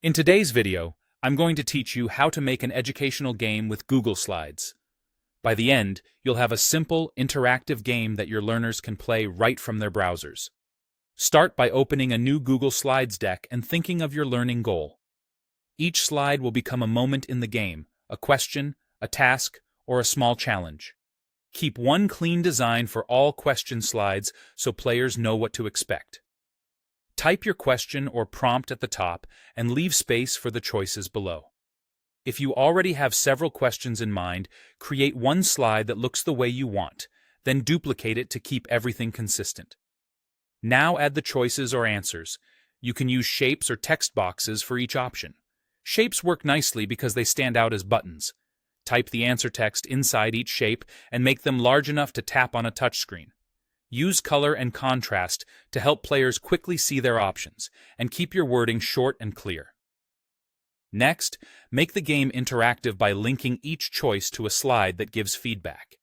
In today's video, I'm going to teach you how to make an educational game with Google Slides. By the end, you'll have a simple, interactive game that your learners can play right from their browsers. Start by opening a new Google Slides deck and thinking of your learning goal. Each slide will become a moment in the game, a question, a task, or a small challenge. Keep one clean design for all question slides so players know what to expect. Type your question or prompt at the top and leave space for the choices below. If you already have several questions in mind, create one slide that looks the way you want, then duplicate it to keep everything consistent. Now add the choices or answers. You can use shapes or text boxes for each option. Shapes work nicely because they stand out as buttons. Type the answer text inside each shape and make them large enough to tap on a touchscreen. Use color and contrast to help players quickly see their options, and keep your wording short and clear. Next, make the game interactive by linking each choice to a slide that gives feedback.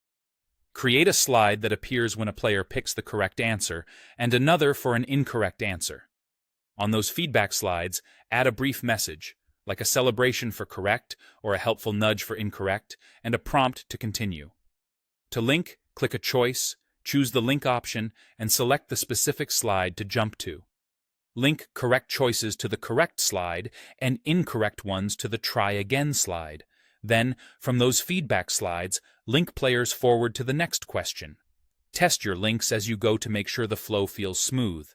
Create a slide that appears when a player picks the correct answer, and another for an incorrect answer. On those feedback slides, add a brief message, like a celebration for correct or a helpful nudge for incorrect, and a prompt to continue. To link, click a choice, choose the link option, and select the specific slide to jump to. Link correct choices to the correct slide and incorrect ones to the try again slide. Then, from those feedback slides, link players forward to the next question. Test your links as you go to make sure the flow feels smooth.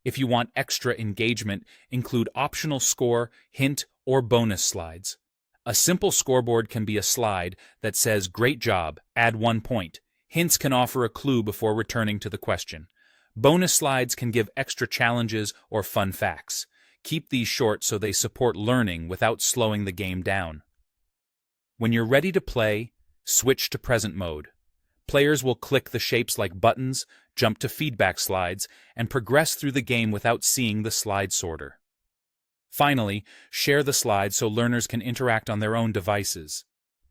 If you want extra engagement, include optional score, hint, or bonus slides. A simple scoreboard can be a slide that says, "Great job, add 1 point." Hints can offer a clue before returning to the question. Bonus slides can give extra challenges or fun facts. Keep these short so they support learning without slowing the game down. When you're ready to play, switch to present mode. Players will click the shapes like buttons, jump to feedback slides, and progress through the game without seeing the slide sorter. Finally, share the slides so learners can interact on their own devices.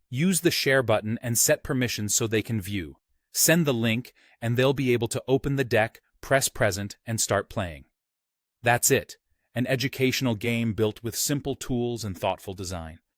Use the share button and set permissions so they can view. Send the link, and they'll be able to open the deck, press present, and start playing. That's it, an educational game built with simple tools and thoughtful design.